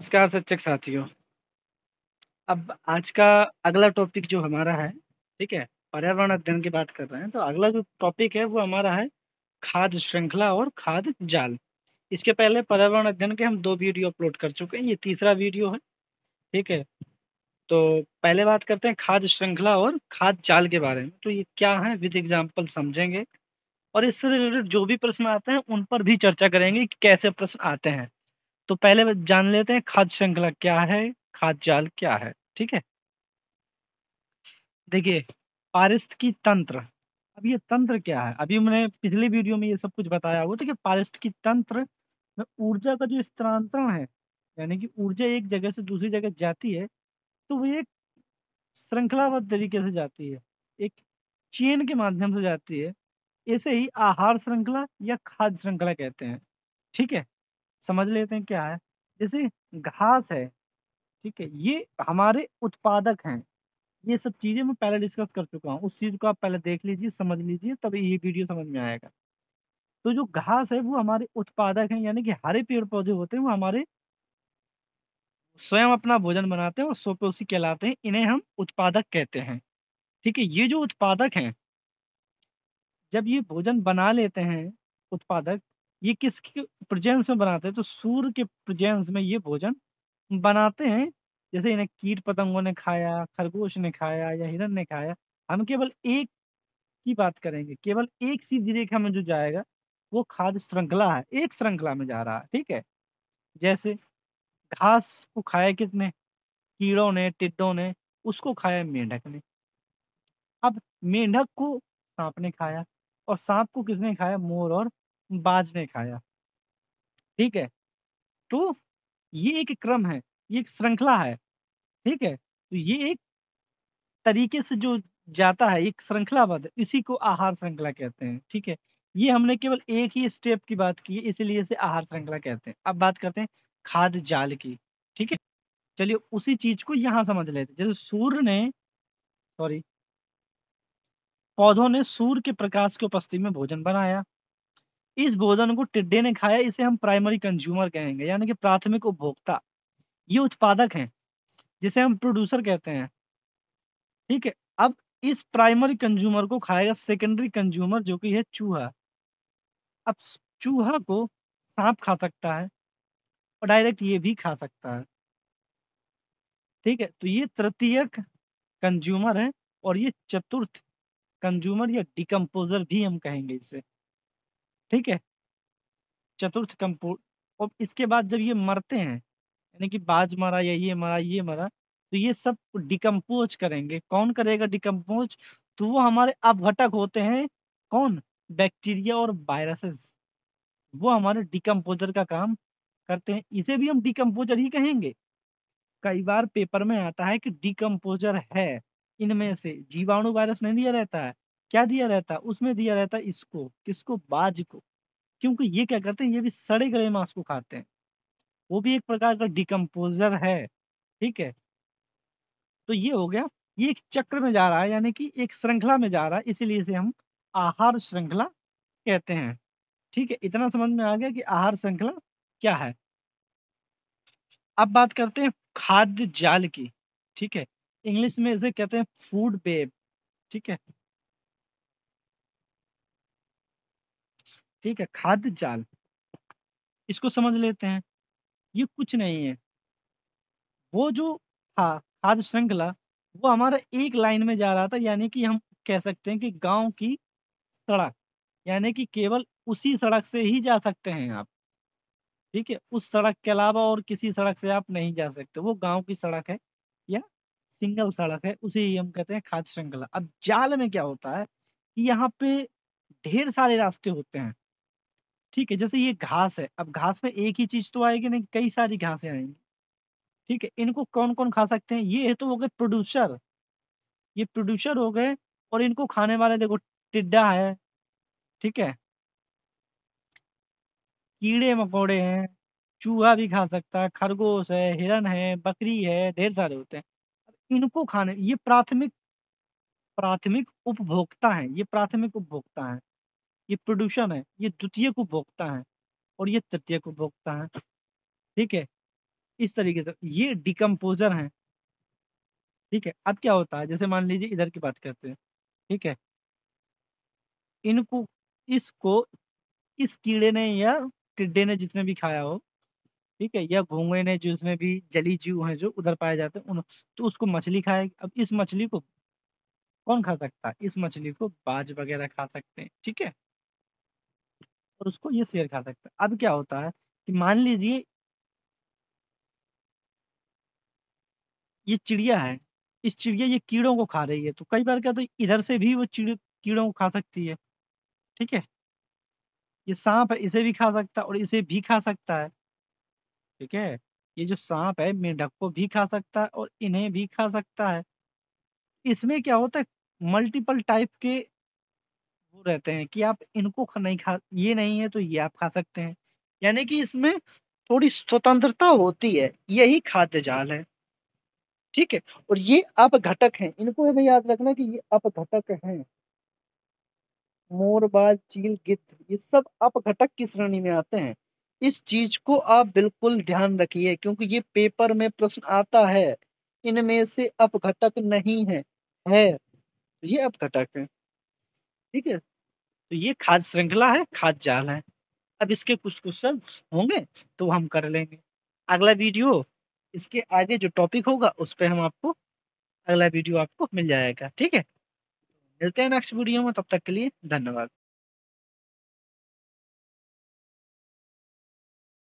नमस्कार शिक्षक साथियों। अब आज का अगला टॉपिक जो हमारा है, ठीक है, पर्यावरण अध्ययन की बात कर रहे हैं। तो अगला जो टॉपिक है वो हमारा है खाद्य श्रृंखला और खाद्य जाल। इसके पहले पर्यावरण अध्ययन के हम 2 वीडियो अपलोड कर चुके हैं, ये तीसरा वीडियो है, ठीक है। तो पहले बात करते हैं खाद्य श्रृंखला और खाद्य जाल के बारे में। तो ये क्या है विद एग्जाम्पल समझेंगे और इससे रिलेटेड जो भी प्रश्न आते हैं उन पर भी चर्चा करेंगे कि कैसे प्रश्न आते हैं। तो पहले जान लेते हैं खाद्य श्रृंखला क्या है, खाद्य जाल क्या है, ठीक है। देखिए, पारिस्थितिकी तंत्र। अब ये तंत्र क्या है? अभी मैंने पिछले वीडियो में ये सब कुछ बताया हुआ था कि पारिस्थितिकी तंत्र में ऊर्जा का जो स्थानांतरण है, यानी कि ऊर्जा एक जगह से दूसरी जगह जाती है, तो वो एक श्रृंखलाबद्ध तरीके से जाती है, एक चेन के माध्यम से जाती है। इसे ही आहार श्रृंखला या खाद्य श्रृंखला कहते हैं, ठीक है। समझ लेते हैं क्या है। जैसे घास है, ठीक है, ये हमारे उत्पादक हैं। ये सब चीजें मैं पहले डिस्कस कर चुका हूँ, उस चीज को आप पहले देख लीजिए, समझ लीजिए, तभी ये वीडियो समझ में आएगा। तो जो घास है वो हमारे उत्पादक हैं, यानी कि हरे पेड़ पौधे होते हैं वो हमारे स्वयं अपना भोजन बनाते हैं और स्वपोषी कहलाते हैं, इन्हें हम उत्पादक कहते हैं, ठीक है। ये जो उत्पादक हैं, जब ये भोजन बना लेते हैं उत्पादक, ये किसके प्रेजेंस में बनाते हैं? तो सूर्य के प्रेजेंस में ये भोजन बनाते हैं। जैसे इन्हें कीट पतंगों ने खाया, खरगोश ने खाया या हिरन ने खाया। हम केवल एक की बात करेंगे, केवल एक सीधी रेखा में जो जाएगा वो खाद्य श्रृंखला है, एक श्रृंखला में जा रहा है, ठीक है। जैसे घास को खाया किसने? कीड़ों ने, टिड्डों ने। उसको खाया मेंढक ने। अब मेंढक को सांप ने खाया और सांप को किसने खाया? मोर और बाज ने खाया, ठीक है। तो ये एक क्रम है, ये एक श्रृंखला है, ठीक है। तो ये एक तरीके से जो जाता है, एक श्रृंखलाबद्ध, इसी को आहार श्रृंखला कहते हैं, ठीक है। ये हमने केवल एक ही स्टेप की बात की है, इसीलिए इसे आहार श्रृंखला कहते हैं। अब बात करते हैं खाद्य जाल की, ठीक है। चलिए उसी चीज को यहाँ समझ लेते हैं। जैसे सूर्य ने, सॉरी, पौधों ने सूर्य के प्रकाश की उपस्थिति में भोजन बनाया। इस भोजन को टिड्डे ने खाया, इसे हम प्राइमरी कंज्यूमर कहेंगे, यानी कि प्राथमिक उपभोक्ता। ये उत्पादक हैं, जिसे हम प्रोड्यूसर कहते हैं, ठीक है। अब इस प्राइमरी कंज्यूमर को खाएगा सेकेंडरी कंज्यूमर, जो कि है चूहा। अब चूहा को सांप खा सकता है और डायरेक्ट ये भी खा सकता है, ठीक है। तो ये तृतीयक कंज्यूमर है और ये चतुर्थ कंज्यूमर या डिकम्पोजर भी हम कहेंगे इसे, ठीक है। चतुर्थ कंपो और इसके बाद जब ये मरते हैं, यानी कि बाज मरा या ये मरा ये मरा, तो ये सब डिकम्पोज करेंगे। कौन करेगा डिकम्पोज? तो वो हमारे अपघटक होते हैं। कौन? बैक्टीरिया और वायरसेस। वो हमारे डिकम्पोजर का काम करते हैं, इसे भी हम डिकम्पोजर ही कहेंगे। कई बार पेपर में आता है कि डिकम्पोजर है, इनमें से जीवाणु वायरस नहीं दिया रहता है, क्या दिया रहता है उसमें? दिया रहता है इसको, किसको? बाज को। क्योंकि ये क्या करते हैं? ये भी सड़े गले मांस को खाते हैं, वो भी एक प्रकार का डिकम्पोजर है, ठीक है। तो ये हो गया, ये एक चक्र में जा रहा है, यानी कि एक श्रृंखला में जा रहा है, इसीलिए इसे हम आहार श्रृंखला कहते हैं, ठीक है। इतना समझ में आ गया कि आहार श्रृंखला क्या है। अब बात करते हैं खाद्य जाल की, ठीक है। इंग्लिश में इसे कहते हैं फूड वेब, ठीक है, ठीक है। खाद्य जाल, इसको समझ लेते हैं। ये कुछ नहीं है, वो जो था खाद्य श्रृंखला, वो हमारा एक लाइन में जा रहा था, यानी कि हम कह सकते हैं कि गांव की सड़क, यानी कि केवल उसी सड़क से ही जा सकते हैं आप, ठीक है। उस सड़क के अलावा और किसी सड़क से आप नहीं जा सकते, वो गांव की सड़क है या सिंगल सड़क है, उसे ही हम कहते हैं खाद्य श्रृंखला। अब जाल में क्या होता है कि यहाँ पे ढेर सारे रास्ते होते हैं, ठीक है। जैसे ये घास है, अब घास में एक ही चीज तो आएगी नहीं, कई सारी घासें आएंगी, ठीक है। इनको कौन कौन खा सकते हैं? ये तो हो गए प्रोड्यूसर, ये प्रोड्यूसर हो गए। और इनको खाने वाले देखो, टिड्डा है, ठीक है, कीड़े मकोड़े हैं, चूहा भी खा सकता है, खरगोश है, हिरन है, बकरी है, ढेर सारे होते हैं। इनको खाने, ये प्राथमिक प्राथमिक उपभोक्ता है, ये प्राथमिक उपभोक्ता है। ये प्रोड्यूशन है, ये द्वितीयक उपभोक्ता है और ये तृतीयक उपभोक्ता है, ठीक है। इस तरीके से ये डिकम्पोजर हैं। ठीक है, अब क्या होता है, जैसे मान लीजिए इधर की बात करते हैं। ठीक है, इनको इसको इस कीड़े ने या टिड्डे ने जिसने भी खाया हो, ठीक है, या घोंघे ने जिसमें भी जली जीव हैं जो उधर पाए जाते हैं उन, तो उसको मछली खाएगी। अब इस मछली को कौन खा सकता है? इस मछली को बाज वगैरह खा सकते हैं। ठीक है, और उसको ये शेर खा सकता है। अब क्या होता है कि मान लीजिए ये चिड़िया है, इस चिड़िया ये कीड़ों को खा रही है, तो कई बार क्या, तो इधर से भी वो कीड़ों को खा सकती है। ठीक है, ये सांप है, इसे भी खा सकता है और इसे भी खा सकता है। ठीक है, ये जो सांप है मेंढक को भी खा सकता है और इन्हें भी खा सकता है। इसमें क्या होता है, मल्टीपल टाइप के वो रहते हैं कि आप इनको नहीं खा, ये नहीं है तो ये आप खा सकते हैं। यानी कि इसमें थोड़ी स्वतंत्रता होती है, यही खाद्य जाल है। ठीक है, और ये अपघटक हैं, इनको हमें याद रखना कि ये अपघटक हैं। मोरबाज, चील, गिद्ध, ये सब अपघटक की श्रेणी में आते हैं। इस चीज को आप बिल्कुल ध्यान रखिए, क्योंकि ये पेपर में प्रश्न आता है। इनमें से अपघटक नहीं है तो ये अपघटक है। ठीक है, तो ये खाद्य श्रृंखला है, खाद्य जाल है। अब इसके कुछ क्वेश्चन होंगे तो हम कर लेंगे। अगला वीडियो, इसके आगे जो टॉपिक होगा उस पे हम आपको अगला वीडियो आपको मिल जाएगा। ठीक है, मिलते हैं नेक्स्ट वीडियो में, तब तक के लिए धन्यवाद।